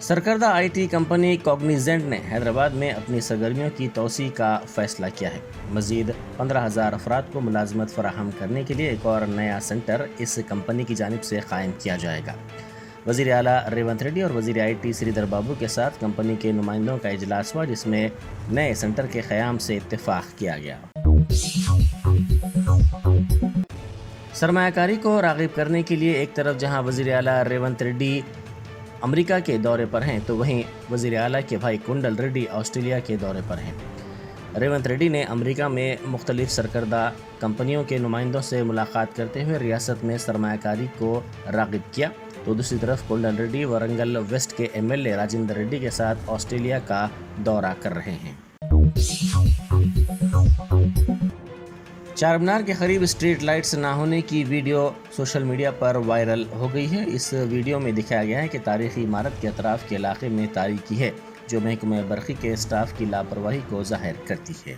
سرکردہ I T company کوگنیزنٹ نے حیدرآباد میں اپنی سرگرمیوں کی توسیع کا فیصلہ کیا ہے۔ مزید 15,000 افراد کو ملازمت فراہم کرنے کے لیے ایک اور نیا سینٹر اس کمپنی کی جانب سے قائم کیا جائے گا۔ وزیر اعلیٰ ریونت ریڈی اور وزیر آئی ٹی سری دھر بابو کے ساتھ کمپنی کے نمائندوں کا اجلاس ہوا، جس میں نئے سینٹر کے قیام سے اتفاق کیا گیا۔ سرمایہ کاری کو راغب کرنے کے لیے ایک طرف جہاں وزیر اعلیٰ ریونت ریڈی امریکہ کے دورے پر ہیں، تو وہیں وزیر اعلیٰ کے بھائی کنڈل ریڈی آسٹریلیا کے دورے پر ہیں۔ ریونت ریڈی نے امریکہ میں مختلف سرکردہ کمپنیوں کے نمائندوں سے ملاقات کرتے ہوئے ریاست میں سرمایہ کاری کو راغب کیا، تو دوسری طرف کنڈل ریڈی ورنگل ویسٹ کے MLA راجندر ریڈی کے ساتھ آسٹریلیا کا دورہ کر رہے ہیں۔ چار مینار کے قریب اسٹریٹ لائٹس نہ ہونے کی ویڈیو سوشل میڈیا پر وائرل ہو گئی ہے۔ اس ویڈیو میں دکھایا گیا ہے کہ تاریخی عمارت کے اطراف کے علاقے میں تاریکی ہے، جو محکمہ برقی کے اسٹاف کی لاپرواہی کو ظاہر کرتی ہے۔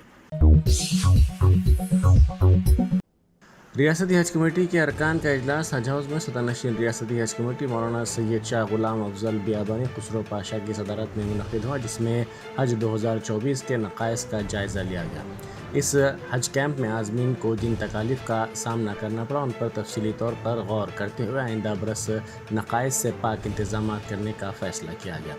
ریاستی حج کمیٹی کے ارکان کا اجلاس حج ہاؤس میں صدر نشین ریاستی حج کمیٹی مولانا سید شاہ غلام افضل بیابانی خسرو پاشا کی صدارت میں منعقد ہوا، جس میں حج 2024 کے نقائص کا جائزہ لیا گیا۔ اس حج کیمپ میں عازمین کو جن تکالیف کا سامنا کرنا پڑا، ان پر تفصیلی طور پر غور کرتے ہوئے آئندہ برس نقائص سے پاک انتظامات کرنے کا فیصلہ کیا گیا۔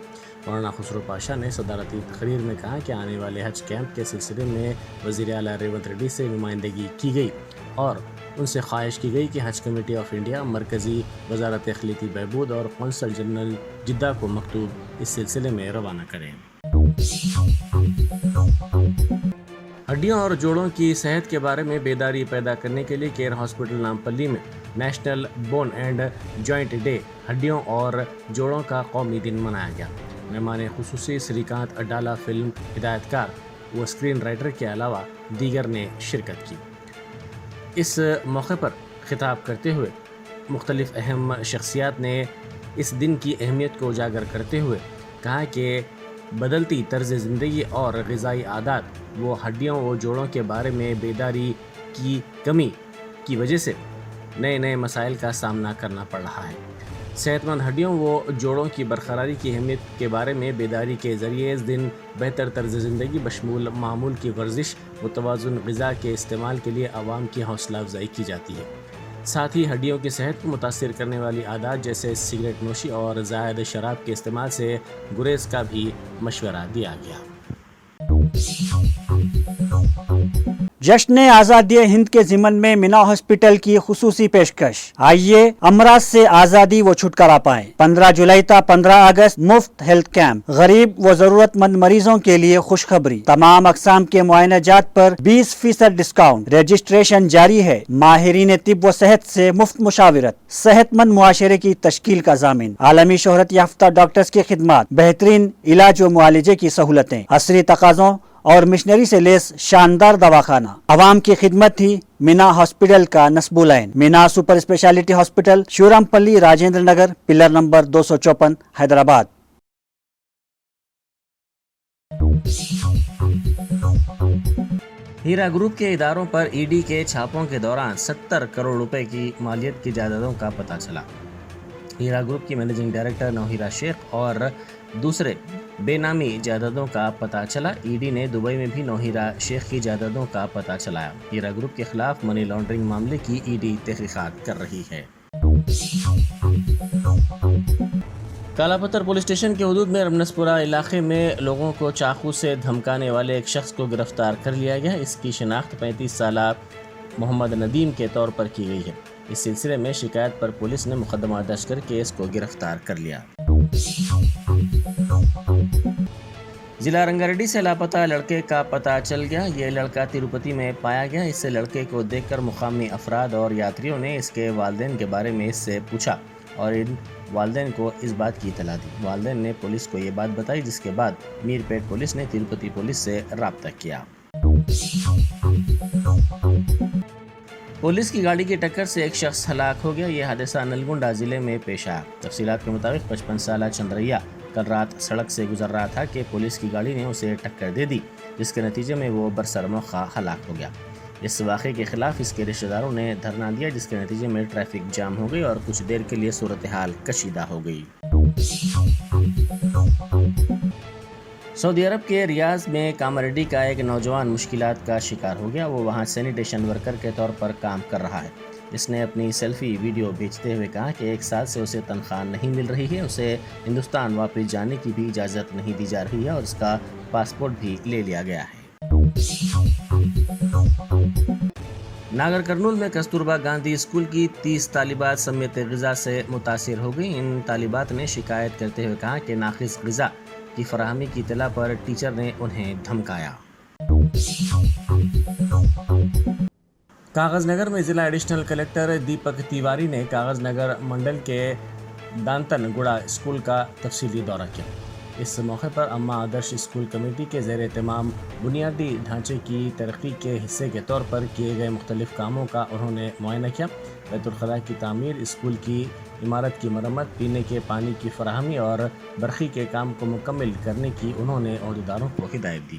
مولانا خسرو پاشا نے صدارتی تقریر میں کہا کہ آنے والے حج کیمپ کے سلسلے میں وزیر اعلیٰ ریونت ریڈی سے نمائندگی کی گئی اور ان سے خواہش کی گئی کہ حج کمیٹی آف انڈیا مرکزی وزارت اقلیتی بہبود اور قونصل جنرل جدہ کو مکتوب اس سلسلے میں روانہ کریں۔ ہڈیوں اور جوڑوں کی صحت کے بارے میں بیداری پیدا کرنے کے لیے کیئر ہاسپٹل نامپلی میں national bone and joint day ہڈیوں اور جوڑوں کا قومی دن منایا گیا۔ مہمان خصوصی سری کانت اڈالا، فلم ہدایت کار و اسکرین رائٹر کے علاوہ دیگر نے شرکت کی۔ اس موقع پر خطاب کرتے ہوئے مختلف اہم شخصیات نے اس دن کی اہمیت کو اجاگر کرتے ہوئے کہا کہ بدلتی طرز زندگی اور غذائی عادات وہ ہڈیوں و جوڑوں کے بارے میں بیداری کی کمی کی وجہ سے نئے مسائل کا سامنا کرنا پڑ رہا ہے۔ صحت مند ہڈیوں و جوڑوں کی برقراری کی اہمیت کے بارے میں بیداری کے ذریعے اس دن بہتر طرز زندگی بشمول معمول کی ورزش، متوازن غذا کے استعمال کے لیے عوام کی حوصلہ افزائی کی جاتی ہے۔ ساتھ ہی ہڈیوں کی صحت کو متاثر کرنے والی عادات جیسے سگریٹ نوشی اور زائد شراب کے استعمال سے گریز کا بھی مشورہ دیا گیا۔ جشن آزادی ہند کے ضمن میں مینا ہاسپٹل کی خصوصی پیشکش، آئیے امراض سے آزادی و چھٹکارا پائیں۔ 15 جولائی تا 15 اگست مفت ہیلتھ کیمپ، غریب و ضرورت مند مریضوں کے لیے خوشخبری، تمام اقسام کے معائنہ جات پر 20% ڈسکاؤنٹ، رجسٹریشن جاری ہے۔ ماہرین طب و صحت سے مفت مشاورت، صحت مند معاشرے کی تشکیل کا ضامن، عالمی شہرت یافتہ ڈاکٹرز کی خدمات، بہترین علاج و معالجے کی سہولتیں، عصری تقاضوں اور مشنری سے لیس شاندار دواخانہ، عوام کی خدمت ہی مینا ہاسپٹل کا نصب العین۔ مینا سپر اسپیشلٹی ہاسپٹل، شیورام پلی، راجندر نگر، پلر نمبر 254، حیدرآباد۔ ہیرا گروپ کے اداروں پر ED کے چھاپوں کے دوران 70 کروڑ روپے کی مالیت کی جائیدادوں کا پتہ چلا۔ ہیرا گروپ کی مینیجنگ ڈائریکٹر نوہیرا شیخ اور دوسرے بے نامی جائیدادوں کا پتہ چلا۔ ED نے دبئی میں بھی نوہیرا شیخ کی جائیدادوں کا پتہ چلایا۔ ہیرا گروپ کے خلاف منی لانڈرنگ معاملے کی ED تحقیقات کر رہی ہے۔ کالا پتھر پولیس اسٹیشن کے حدود میں رمنسپورہ علاقے میں لوگوں کو چاقو سے دھمکانے والے ایک شخص کو گرفتار کر لیا گیا۔ اس کی شناخت 35 سالہ محمد ندیم کے طور پر کی گئی ہے۔ اس سلسلے میں شکایت پر پولیس نے مقدمہ درج کر کے اس کو گرفتار کر لیا۔ ضلع رنگا ریڈی سے لاپتہ لڑکے کا پتہ چل گیا۔ یہ لڑکا تروپتی میں پایا گیا۔ اس لڑکے کو دیکھ کر مقامی افراد اور یاتریوں نے اس کے والدین کے بارے میں اس سے پوچھا اور ان والدین کو اس بات کی اطلاع دی۔ والدین نے پولیس کو یہ بات بتائی، جس کے بعد میر پیٹ پولیس نے تروپتی پولیس سے رابطہ کیا۔ پولیس کی گاڑی کی ٹکر سے ایک شخص ہلاک ہو گیا۔ یہ حادثہ نلگنڈا ضلع میں پیش آیا۔ تفصیلات کے مطابق 55 سالہ چندریا کل رات سڑک سے گزر رہا تھا کہ پولیس کی گاڑی نے اسے ٹکر دے دی، جس کے نتیجے میں وہ برسر موقع ہلاک ہو گیا۔ اس واقعے کے خلاف اس کے رشتہ داروں نے دھرنا دیا، جس کے نتیجے میں ٹریفک جام ہو گئی اور کچھ دیر کے لیے صورتحال کشیدہ ہو گئی۔ سعودی عرب کے ریاض میں کاماریڈی کا ایک نوجوان مشکلات کا شکار ہو گیا. وہ وہاں سینیٹیشن ورکر کے طور پر کام کر رہا ہے. اس نے اپنی سیلفی ویڈیو بھیجتے ہوئے کہا کہ 1 سال سے اسے تنخواہ نہیں مل رہی ہے. اسے ہندوستان واپس جانے کی بھی اجازت نہیں دی جا رہی ہے اور اس کا پاسپورٹ بھی لے لیا گیا ہے. ناگر کرنول میں کستوربا گاندھی اسکول کی 30 طالبات سمیت غذا سے متاثر ہو گئیں. ان طالبات نے شکایت کرتے ہوئے کہا کہ ناقص غذا کی فراہمی کی اطلاع پر ٹیچر نے انہیں دھمکایا. کاغذ نگر میں ضلع ایڈیشنل کلکٹر دیپک تیواری نے کاغذ نگر منڈل کے دانتن گڑا اسکول کا تفصیلی دورہ کیا. اس موقع پر اما آدرش اسکول کمیٹی کے زیر اہتمام بنیادی ڈھانچے کی ترقی کے حصے کے طور پر کیے گئے مختلف کاموں کا انہوں نے معائنہ کیا. بیت الخلاء کی تعمیر، اسکول کی عمارت کی مرمت، پینے کے پانی کی فراہمی اور برقی کے کام کو مکمل کرنے کی انہوں نے عہدیداروں کو ہدایت دی.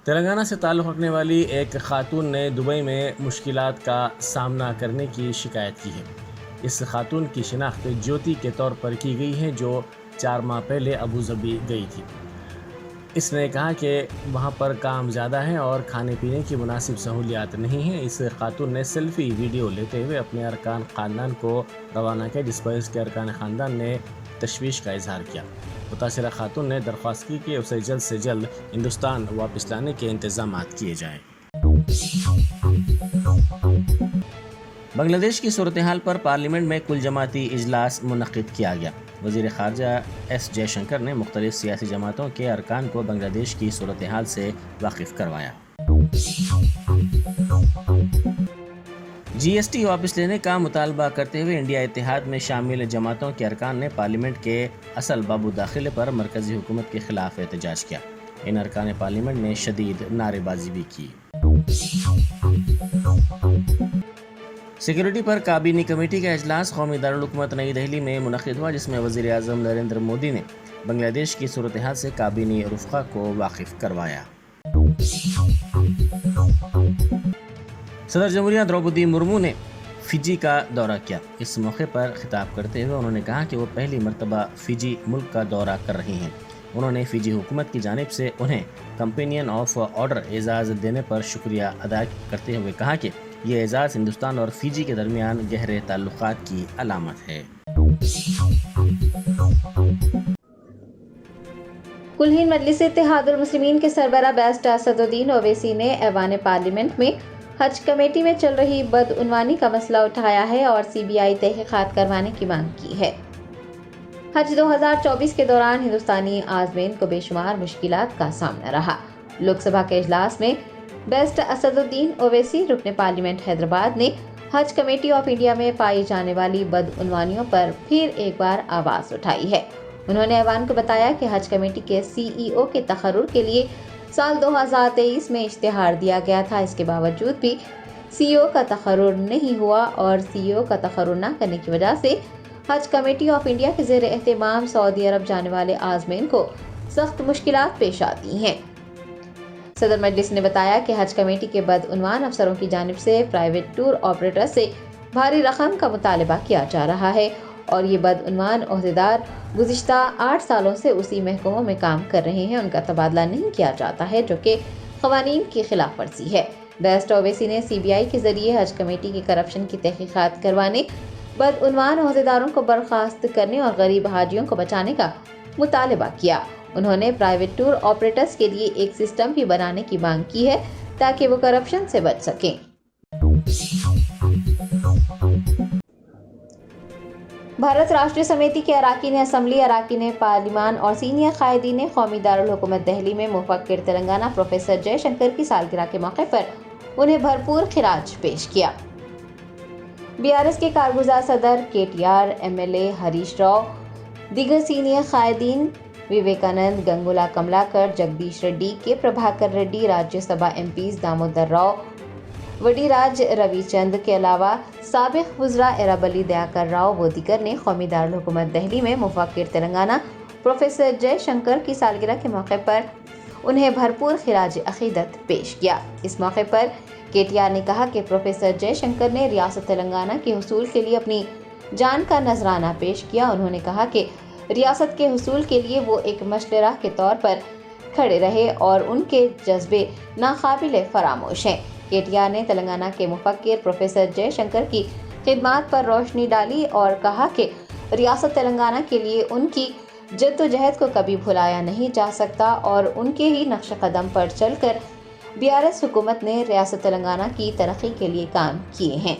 تلنگانہ سے تعلق رکھنے والی ایک خاتون نے دبئی میں مشکلات کا سامنا کرنے کی شکایت کی ہے. اس خاتون کی شناخت جیوتی کے طور پر کی گئی ہے جو 4 ماہ پہلے ابوظبی گئی تھی. اس نے کہا کہ وہاں پر کام زیادہ ہے اور کھانے پینے کی مناسب سہولیات نہیں ہیں. اس خاتون نے سیلفی ویڈیو لیتے ہوئے اپنے ارکان خاندان کو روانہ کیا جس پر اس کے ارکان خاندان نے تشویش کا اظہار کیا. متاثرہ خاتون نے درخواست کی کہ اسے جلد سے جلد ہندوستان واپس لانے کے انتظامات کیے جائیں. بنگلہ دیش کی صورتحال پر پارلیمنٹ میں کل جماعتی اجلاس منعقد کیا گیا. وزیر خارجہ ایس جے شنکر نے مختلف سیاسی جماعتوں کے ارکان کو بنگلہ دیش کی صورتحال سے واقف کروایا. جی ایس ٹی واپس لینے کا مطالبہ کرتے ہوئے انڈیا اتحاد میں شامل جماعتوں کے ارکان نے پارلیمنٹ کے اصل باب داخلے پر مرکزی حکومت کے خلاف احتجاج کیا. ان ارکان پارلیمنٹ نے شدید نعرے بازی بھی کی. سیکیورٹی پر کابینی کمیٹی کا اجلاس قومی دارالحکومت نئی دہلی میں منعقد ہوا جس میں وزیر اعظم نریندر مودی نے بنگلہ دیش کی صورتحال سے کابینی رفقا کو واقف کروایا. صدر جمہوریہ دروپدی مرمو نے فجی کا دورہ کیا. اس موقع پر خطاب کرتے ہوئے انہوں نے کہا کہ وہ پہلی مرتبہ فجی ملک کا دورہ کر رہی ہیں. انہوں نے فجی حکومت کی جانب سے انہیں کمپینین آف آرڈر اعزاز دینے پر شکریہ ادا کرتے ہوئے کہا کہ یہ اعزاز ہندوستان اور فجی کے درمیان گہرے تعلقات کی علامت ہے. کل ہند مجلس اتحاد المسلمین کے سربراہ بیرسٹر اسدالدین اویسی نے ایوان پارلیمنٹ میں حج کمیٹی میں چل رہی بدعنوانی کا مسئلہ اٹھایا ہے اور سی بی آئی تحقیقات کروانے کی مانگ کی ہے. حج 2024 کے دوران ہندوستانی عازمین کو بے شمار مشکلات کا سامنا رہا. لوک سبھا کے اجلاس میں بیرسٹر اسدالدین اویسی رکن پارلیمنٹ حیدرآباد نے حج کمیٹی آف انڈیا میں پائی جانے والی بدعنوانیوں پر پھر ایک بار آواز اٹھائی ہے. انہوں نے ایوان کو بتایا کہ حج کمیٹی کے سی ای او کے تقرر کے لیے سال 2023 میں اشتہار دیا گیا تھا. اس کے باوجود بھی سی ای او کا تقرر نہیں ہوا اور سی ای او کا تقرر نہ کرنے کی وجہ سے حج کمیٹی آف انڈیا کے زیر اہتمام سعودی عرب جانے والے عازمین کو سخت مشکلات پیش آتی ہیں. صدر مجلس نے بتایا کہ حج کمیٹی کے بدعنوان افسروں کی جانب سے پرائیویٹ ٹور آپریٹر سے بھاری رقم کا مطالبہ کیا جا رہا ہے اور یہ بدعنوان عہدیدار گزشتہ 8 سالوں سے اسی محکموں میں کام کر رہے ہیں. ان کا تبادلہ نہیں کیا جاتا ہے جو کہ قوانین کی خلاف ورزی ہے. بیرسٹر اویسی نے سی بی آئی کے ذریعے حج کمیٹی کی کرپشن کی تحقیقات کروانے، بدعنوان عہدیداروں کو برخاست کرنے اور غریب حاجیوں کو بچانے کا مطالبہ کیا. انہوں نے پرائیویٹ ٹور آپریٹرز کے لیے ایک سسٹم بھی بنانے کی مانگ کی ہے تاکہ وہ کرپشن سے بچ سکیں. بھارت راشٹریہ سمیتی کے اراکین اسمبلی، اراکین پارلیمان اور سینئر قائدین نے قومی دارالحکومت دہلی میں مفکر تلنگانہ پروفیسر جے شنکر کی سالگرہ کے موقع پر انہیں بھرپور خراج پیش کیا. بی آر ایس کے کارگزار صدر K T R, M L A Harish Rao, دیگر سینئر قائدین Vivekanand, Gangula Kamalakar, Jagdish Reddy, K Prabhakar Reddy, Rajya Sabha M Ps Damodar Rao, Vaddiraju روی چند کے علاوہ سابق وزراء ایرابلی دیاکر راؤ و دیگر نے قومی دارالحکومت دہلی میں مفکر تلنگانہ پروفیسر جے شنکر کی سالگرہ کے موقع پر انہیں بھرپور خراج عقیدت پیش کیا. اس موقع پر کے ٹی آر نے کہا کہ پروفیسر جے شنکر نے ریاست تلنگانہ کے حصول کے لیے اپنی جان کا نذرانہ پیش کیا۔ انہوں نے کہا کہ ریاست کے حصول کے لیے وہ ایک مشعل راہ کے طور پر کھڑے رہے اور ان کے جذبے ناقابل فراموش ہیں۔ KTR نے تلنگانہ کے مفکر پروفیسر جے شنکر کی خدمات پر روشنی ڈالی اور کہا کہ ریاست تلنگانہ کے لیے ان کی جدوجہد کو کبھی بھلایا نہیں جا سکتا اور ان کے ہی نقش قدم پر چل کر BRS حکومت نے ریاست تلنگانہ کی ترقی کے لیے کام کیے ہیں۔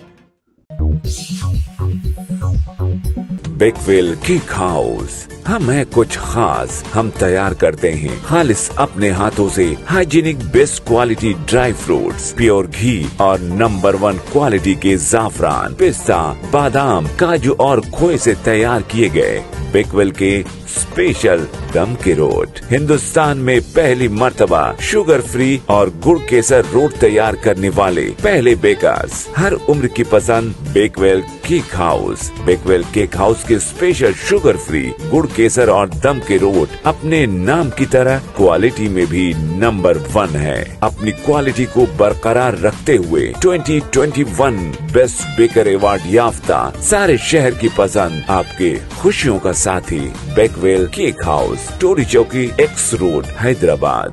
بیکویل کیک ہاؤس، ہم ہیں کچھ خاص، ہم تیار کرتے ہیں خالص اپنے ہاتھوں سے hygienic best quality dry fruits, pure گھی اور نمبر 1 کوالٹی کے زعفران، پستہ، بادام، کاجو اور کھوئے سے تیار کیے گئے بیکویل کے اسپیشل دم کے روٹ، ہندوستان میں پہلی مرتبہ شوگر فری اور گڑ کیسر روٹ تیار کرنے والے پہلے بیکرز، ہر عمر کی پسند بیکویل کیک ہاؤس۔ بیکویل کیک ہاؤس کے اسپیشل شوگر فری گڑ کیسر اور دم کے روٹ اپنے نام کی طرح کوالٹی میں بھی نمبر 1 ہے۔ اپنی کوالٹی کو برقرار رکھتے ہوئے 2021 بیسٹ بیکر ایوارڈ یافتہ سارے شہر کی پسند، آپ کے خوشیوں کا ساتھی بیکویل کیک ہاؤس، ٹوری چوکی، ایکس روڈ، حیدرآباد۔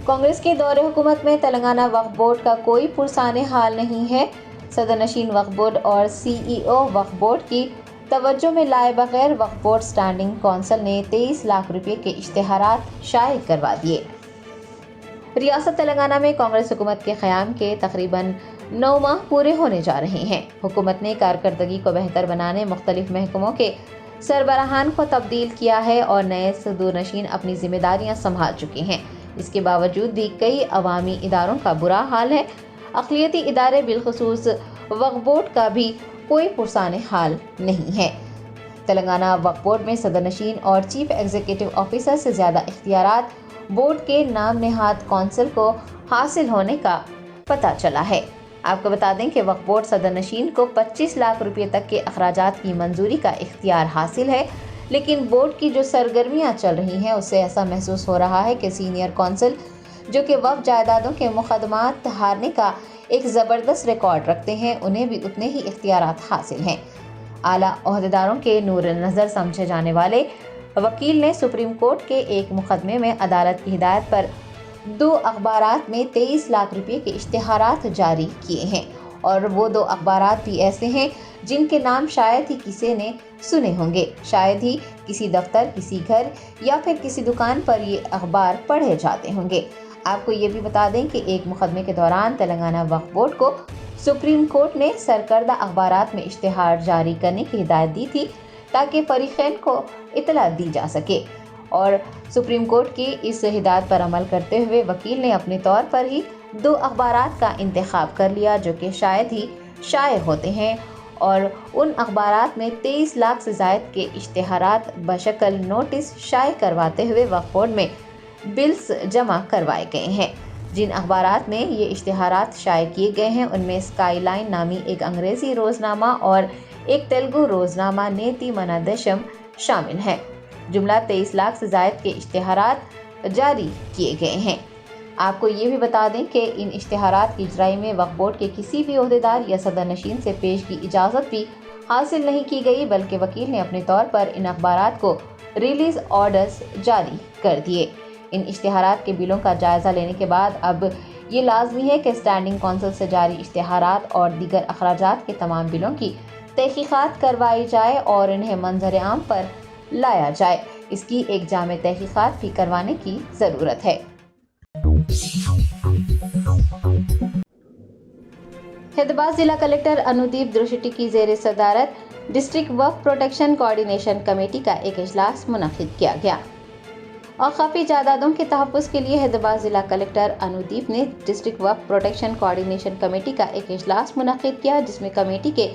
کانگریس کے دور حکومت میں تلنگانہ وقف بورڈ کا کوئی پرسان حال نہیں ہے۔ صدر نشین وقف بورڈ اور CEO وقف بورڈ کی توجہ میں لائے بغیر وقف بورڈ اسٹینڈنگ کونسل نے 23 لاکھ روپے کے اشتہارات شائع کروا دیے۔ ریاست تلنگانہ میں کانگریس حکومت کے قیام کے تقریباً 9 ماہ پورے ہونے جا رہے ہیں۔ حکومت نے کارکردگی کو بہتر بنانے مختلف محکموں کے سربراہان کو تبدیل کیا ہے اور نئے صدور نشین اپنی ذمہ داریاں سنبھال چکے ہیں۔ اس کے باوجود بھی کئی عوامی اداروں کا برا حال ہے۔ اقلیتی ادارے بالخصوص وقف بورڈ کا بھی کوئی پرسان حال نہیں ہے۔ تلنگانہ وقف بورڈ میں صدر نشین اور چیف ایگزیکٹو آفیسر سے زیادہ اختیارات بورڈ کے نام نہاد کونسل کو حاصل ہونے کا پتہ چلا ہے۔ آپ کو بتا دیں کہ وقف بورڈ صدر نشین کو 25 لاکھ روپے تک کے اخراجات کی منظوری کا اختیار حاصل ہے، لیکن بورڈ کی جو سرگرمیاں چل رہی ہیں اس سے ایسا محسوس ہو رہا ہے کہ سینئر کونسل جو کہ وقف جائیدادوں کے مقدمات ہارنے کا ایک زبردست ریکارڈ رکھتے ہیں، انہیں بھی اتنے ہی اختیارات حاصل ہیں۔ اعلیٰ عہدیداروں کے نور نظر سمجھے جانے والے وکیل نے سپریم کورٹ کے ایک مقدمے میں عدالت کی ہدایت پر 2 اخبارات میں 23 لاکھ روپے کے اشتہارات جاری کیے ہیں، اور وہ 2 اخبارات بھی ایسے ہیں جن کے نام شاید ہی کسی نے سنے ہوں گے، شاید ہی کسی دفتر، کسی گھر یا پھر کسی دکان پر یہ اخبار پڑھے جاتے ہوں گے۔ آپ کو یہ بھی بتا دیں کہ ایک مقدمے کے دوران تلنگانہ وقف بورڈ کو سپریم کورٹ نے سرکردہ اخبارات میں اشتہار جاری کرنے کی ہدایت دی تھی تاکہ فریقین کو اطلاع دی جا سکے، اور سپریم کورٹ کی اس ہدایت پر عمل کرتے ہوئے وکیل نے اپنے طور پر ہی 2 اخبارات کا انتخاب کر لیا جو کہ شاید ہی شائع ہوتے ہیں، اور ان اخبارات میں 23 لاکھ سے زائد کے اشتہارات بشکل نوٹس شائع کرواتے ہوئے وقف بورڈ میں بلز جمع کروائے گئے ہیں۔ جن اخبارات میں یہ اشتہارات شائع کیے گئے ہیں ان میں اسکائی لائن نامی ایک انگریزی روزنامہ اور ایک تیلگو روزنامہ نیتی منادشم شامل ہیں۔ جملہ 23 لاکھ سے زائد کے اشتہارات جاری کیے گئے ہیں۔ آپ کو یہ بھی بتا دیں کہ ان اشتہارات کی اجرائی میں وقف بورڈ کے کسی بھی عہدیدار یا صدر نشین سے پیش کی اجازت بھی حاصل نہیں کی گئی، بلکہ وکیل نے اپنے طور پر ان اخبارات کو ریلیز آرڈرز جاری کر دیے۔ ان اشتہارات کے بلوں کا جائزہ لینے کے بعد اب یہ لازمی ہے کہ اسٹینڈنگ کونسل سے جاری اشتہارات اور دیگر اخراجات کے تمام بلوں کی تحقیقات کروائی جائے اور انہیں منظر عام پر لایا جائے۔ اس کی ایک جامع تحقیقات بھی کروانے کی ضرورت ہے۔ حیدرآباد ضلع کلکٹر انودیپ درشٹی کی زیر صدارت ڈسٹرکٹ وقف پروٹیکشن کوآرڈینیشن کمیٹی کا ایک اجلاس منعقد کیا گیا۔ اوقافی جائیدادوں کے تحفظ کے لیے حیدرآباد ضلع کلکٹر انودیپ نے ڈسٹرکٹ وقف پروٹیکشن کوآرڈینیشن کمیٹی کا ایک اجلاس منعقد کیا، جس میں کمیٹی کے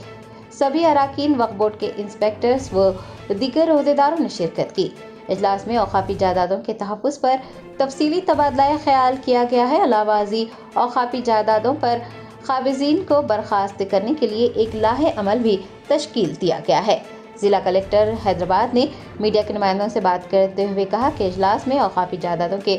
سبھی اراکین، وقف بورڈ کے انسپیکٹرز و دیگر عہدیداروں نے شرکت کی۔ اجلاس میں اوقافی جائیدادوں کے تحفظ پر تفصیلی تبادلہ خیال کیا گیا ہے۔ علاوہ ازیں اوقافی جائیدادوں پر قابضین کو برخاست کرنے کے لیے ایک لاہ عمل بھی تشکیل دیا گیا ہے۔ ضلع کلکٹر حیدرآباد نے میڈیا کے نمائندوں سے بات کرتے ہوئے کہا کہ اجلاس میں اوقافی جائیدادوں کے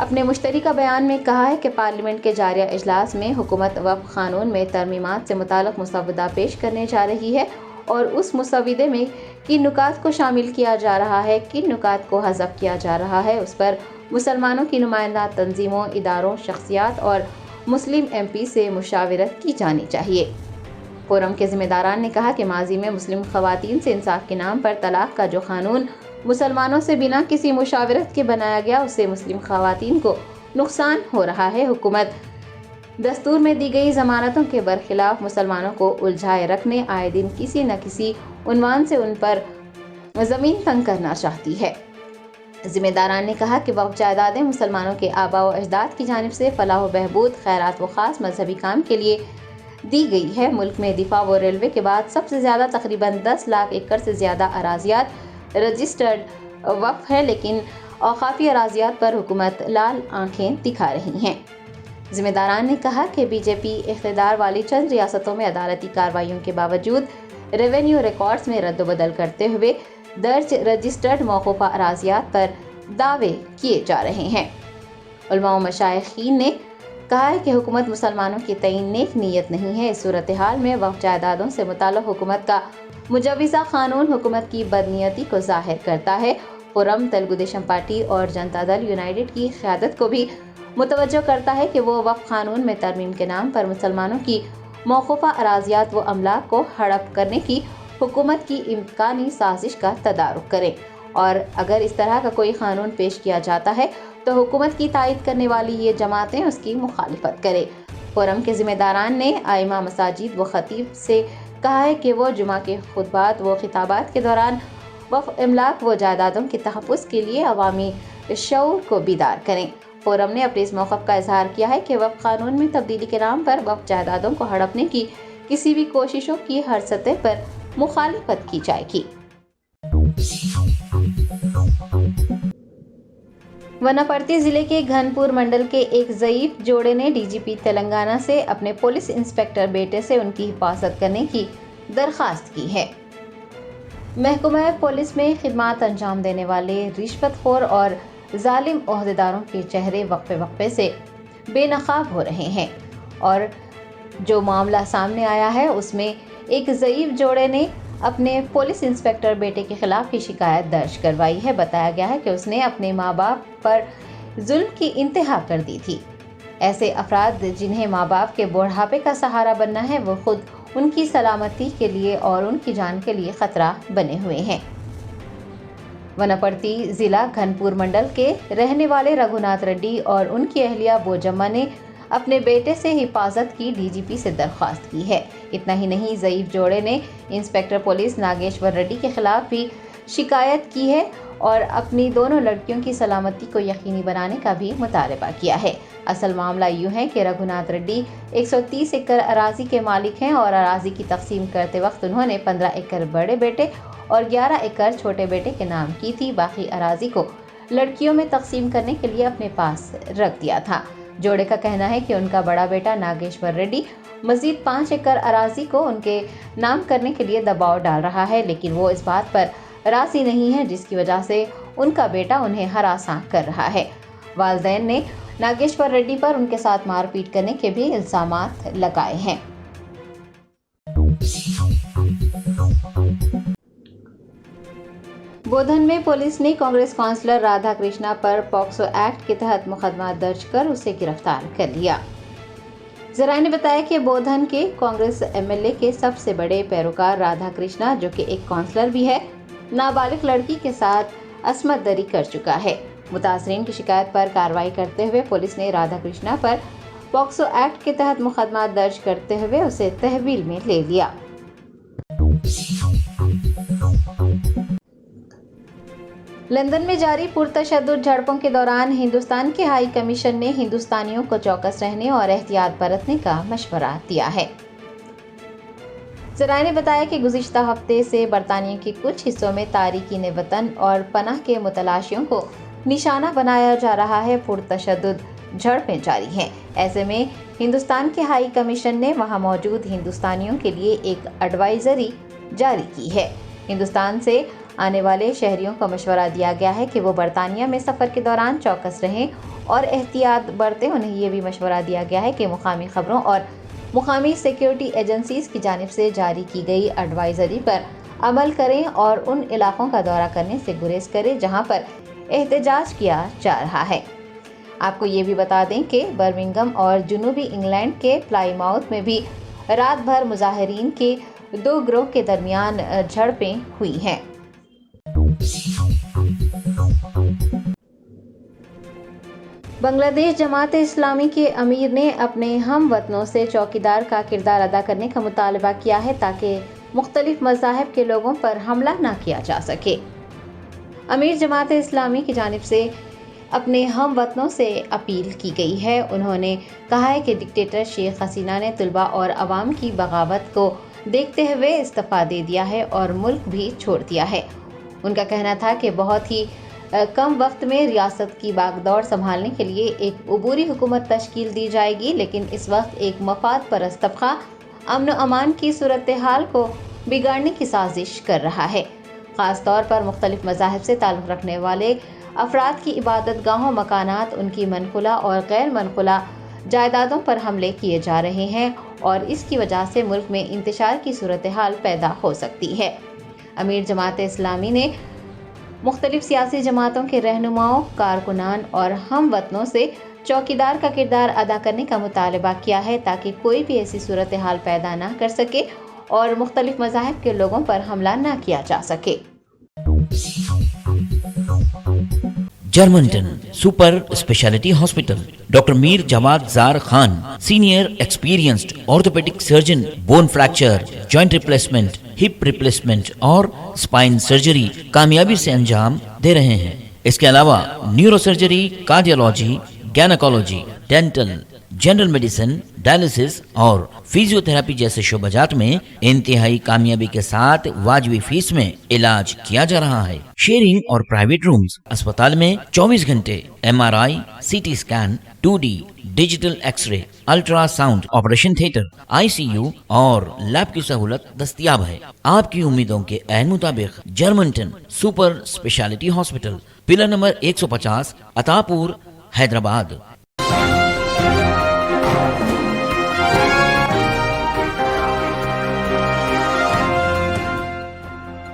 اپنے مشترکہ بیان میں کہا ہے کہ پارلیمنٹ کے جاریہ اجلاس میں حکومت وقف قانون میں ترمیمات سے متعلق مسودہ پیش کرنے جا رہی ہے اور اس مسودے میں کن نکات کو شامل کیا جا رہا ہے، کن نکات کو حذف کیا جا رہا ہے، اس پر مسلمانوں کی نمائندہ تنظیموں، اداروں، شخصیات اور مسلم ایم پی سے مشاورت کی جانی چاہیے۔ فورم کے ذمہ داران نے کہا کہ ماضی میں مسلم خواتین سے انصاف کے نام پر طلاق کا جو قانون مسلمانوں سے بنا کسی مشاورت کے بنایا گیا، اس سے مسلم خواتین کو نقصان ہو رہا ہے۔ حکومت دستور میں دی گئی ضمانتوں کے برخلاف مسلمانوں کو الجھائے رکھنے، آئے دن کسی نہ کسی عنوان سے ان پر زمین تنگ کرنا چاہتی ہے۔ ذمہ داران نے کہا کہ وقف جائیدادیں مسلمانوں کے آباء و اجداد کی جانب سے فلاح و بہبود، خیرات و خاص مذہبی کام کے لیے دی گئی ہے۔ ملک میں دفاع و ریلوے کے بعد سب سے زیادہ تقریباً 10 لاکھ ایکڑ سے زیادہ اراضیات رجسٹرڈ وقف ہے، لیکن اوقافی اراضیات پر حکومت لال آنکھیں دکھا رہی ہیں۔ ذمہ داران نے کہا کہ بی جے پی اقتدار والی چند ریاستوں میں عدالتی کارروائیوں کے باوجود ریونیو ریکارڈز میں رد و بدل کرتے ہوئے درج رجسٹرڈ موقوفہ اراضیات پر دعوے کیے جا رہے ہیں۔ علماء و مشائخین نے کہا ہے کہ حکومت مسلمانوں کی تعین نیک نیت نہیں ہے۔ اس صورتحال میں وقف جائیدادوں سے متعلق حکومت کا مجوزہ قانون حکومت کی بدنیتی کو ظاہر کرتا ہے۔ فورم تلگو دیشم پارٹی اور جنتا دل یونائیٹڈ کی قیادت کو بھی متوجہ کرتا ہے کہ وہ وقف قانون میں ترمیم کے نام پر مسلمانوں کی موقوفہ اراضیات و املاک کو ہڑپ کرنے کی حکومت کی امکانی سازش کا تدارک کریں، اور اگر اس طرح کا کوئی قانون پیش کیا جاتا ہے تو حکومت کی تائید کرنے والی یہ جماعتیں اس کی مخالفت کریں۔ فورم کے ذمہ داران نے ائمہ مساجد و خطیب سے کہا ہے کہ وہ جمعہ کے خطبات و خطابات کے دوران وقف املاک و جائیدادوں کے تحفظ کے لیے عوامی شعور کو بیدار کریں۔ فورم نے اپنے اس موقف کا اظہار کیا ہے کہ وقف قانون میں تبدیلی کے نام پر وقف جائیدادوں کو ہڑپنے کی کسی بھی کوششوں کی ہر سطح پر مخالفت کی جائے گی۔ وناپرتی ضلع کے گھنپور منڈل کے ایک ضعیف جوڑے نے ڈی جی پی تلنگانہ سے اپنے پولیس انسپکٹر بیٹے سے ان کی حفاظت کرنے کی درخواست کی ہے۔ محکمہ پولیس میں خدمات انجام دینے والے رشوت خور اور ظالم عہدیداروں کے چہرے وقفے سے بے نقاب ہو رہے ہیں، اور جو معاملہ سامنے آیا ہے اس میں ایک ضعیف جوڑے نے اپنے پولیس انسپکٹر بیٹے کے خلاف ہی شکایت درج کروائی ہے۔ بتایا گیا ہے کہ اس نے اپنے ماں باپ پر ظلم کی انتہا کر دی تھی۔ ایسے افراد جنہیں ماں باپ کے بڑھاپے کا سہارا بننا ہے، وہ خود ان کی سلامتی کے لیے اور ان کی جان کے لیے خطرہ بنے ہوئے ہیں۔ وناپرتی ضلع گھنپور منڈل کے رہنے والے رگھوناتھ ریڈی اور ان کی اہلیہ بوجمہ نے اپنے بیٹے سے حفاظت کی ڈی جی پی سے درخواست کی ہے۔ اتنا ہی نہیں، ضعیف جوڑے نے انسپکٹر پولیس ناگیشور ریڈی کے خلاف بھی شکایت کی ہے اور اپنی دونوں لڑکیوں کی سلامتی کو یقینی بنانے کا بھی مطالبہ کیا ہے۔ اصل معاملہ یوں ہے کہ رگھوناتھ ریڈی 130 ایکڑ اراضی کے مالک ہیں اور اراضی کی تقسیم کرتے وقت انہوں نے 15 ایکڑ بڑے بیٹے اور 11 ایکڑ چھوٹے بیٹے کے نام کی تھی۔ باقی اراضی کو لڑکیوں میں تقسیم کرنے کے لیے اپنے پاس رکھ دیا تھا۔ جوڑے کا کہنا ہے کہ ان کا بڑا بیٹا ناگیشور ریڈی مزید 5 ایکڑ اراضی کو ان کے نام کرنے کے لیے دباؤ ڈال رہا ہے، لیکن وہ اس بات پر راضی نہیں ہے، جس کی وجہ سے ان کا بیٹا انہیں ہراساں کر رہا ہے۔ والدین نے ناگیشور ریڈی پر ان کے ساتھ مار پیٹ کرنے کے بھی الزامات لگائے ہیں۔ بودھن میں پولیس نے کانگریس کونسلر رادھا کرشنا پر پاکسو ایکٹ کے تحت مقدمہ درج کر اسے گرفتار کر لیا۔ ذرائع نے بتایا کہ بودھن کے کانگریس ایم ایل اے کے سب سے بڑے پیروکار رادھا کرشنا، جو کہ ایک کونسلر بھی ہے، نابالغ لڑکی کے ساتھ عصمت دری کر چکا ہے۔ متاثرین کی شکایت پر کارروائی کرتے ہوئے پولیس نے رادھا کرشنا پر پاکسو ایکٹ کے تحت مقدمہ درج کرتے ہوئے اسے تحویل میں لے لیا۔ لندن میں جاری پرتشدد جھڑپوں کے دوران ہندوستان کے ہائی کمیشن نے ہندوستانیوں کو چوکس رہنے اور احتیاط برتنے کا مشورہ دیا ہے۔ ذرائع نے بتایا کہ گزشتہ ہفتے سے برطانیہ کے کچھ حصوں میں تارکین وطن اور پناہ کے متلاشیوں کو نشانہ بنایا جا رہا ہے۔ پرتشدد جھڑپیں جاری ہیں۔ ایسے میں ہندوستان کے ہائی کمیشن نے وہاں موجود ہندوستانیوں کے لیے ایک ایڈوائزری جاری کی ہے۔ ہندوستان سے آنے والے شہریوں کو مشورہ دیا گیا ہے کہ وہ برطانیہ میں سفر کے دوران چوکس رہیں اور احتیاط برتیں۔ انہیں یہ بھی مشورہ دیا گیا ہے کہ مقامی خبروں اور مقامی سیکیورٹی ایجنسیز کی جانب سے جاری کی گئی ایڈوائزری پر عمل کریں اور ان علاقوں کا دورہ کرنے سے گریز کریں جہاں پر احتجاج کیا جا رہا ہے۔ آپ کو یہ بھی بتا دیں کہ برمنگھم اور جنوبی انگلینڈ کے پلائی ماؤتھ میں بھی رات بھر مظاہرین کے دو گروہ کے درمیان جھڑپیں ہوئی ہیں۔ بنگلہ دیش جماعت اسلامی کے امیر نے اپنے ہم وطنوں سے چوکیدار کا کردار ادا کرنے کا مطالبہ کیا ہے تاکہ مختلف مذاہب کے لوگوں پر حملہ نہ کیا جا سکے۔ امیر جماعت اسلامی کی جانب سے اپنے ہم وطنوں سے اپیل کی گئی ہے۔ انہوں نے کہا ہے کہ ڈکٹیٹر شیخ حسینہ نے طلباء اور عوام کی بغاوت کو دیکھتے ہوئے استعفیٰ دے دیا ہے اور ملک بھی چھوڑ دیا ہے۔ ان کا کہنا تھا کہ بہت ہی کم وقت میں ریاست کی باغ دوڑ سنبھالنے کے لیے ایک عبوری حکومت تشکیل دی جائے گی، لیکن اس وقت ایک مفاد پرست طبقہ امن و امان کی صورتحال کو بگاڑنے کی سازش کر رہا ہے۔ خاص طور پر مختلف مذاہب سے تعلق رکھنے والے افراد کی عبادت گاہوں، مکانات، ان کی منقولہ اور غیر منقولہ جائیدادوں پر حملے کیے جا رہے ہیں اور اس کی وجہ سے ملک میں انتشار کی صورتحال پیدا ہو سکتی ہے۔ امیر جماعت اسلامی نے مختلف سیاسی جماعتوں کے رہنماؤں، کارکنان اور ہم وطنوں سے چوکیدار کا کردار ادا کرنے کا مطالبہ کیا ہے تاکہ کوئی بھی ایسی صورتحال پیدا نہ کر سکے اور مختلف مذاہب کے لوگوں پر حملہ نہ کیا جا سکے۔ جرمنٹن super specialty hospital, doctor Mir Jawad Zar Khan, senior experienced orthopaedic surgeon, bone fracture, joint replacement, hip replacement اور اسپائن سرجری کامیابی سے انجام دے رہے ہیں۔ اس کے علاوہ neuro surgery, cardiology, gynaecology, dental, general medicine, dialysis اور فزیو تھراپی جیسے شعبات میں انتہائی کامیابی کے ساتھ واجبی فیس میں علاج کیا جا رہا ہے۔ شیئرنگ اور پرائیویٹ رومز، اسپتال میں 24 گھنٹے MRI، CT scan, 2D digital X ray, ultra sound, operation theatre, ICU اور لیب کی سہولت دستیاب ہے۔ آپ کی امیدوں کے عین مطابق جرمنٹن super specialty hospital, pillar number 150، عطا پور، حیدرآباد۔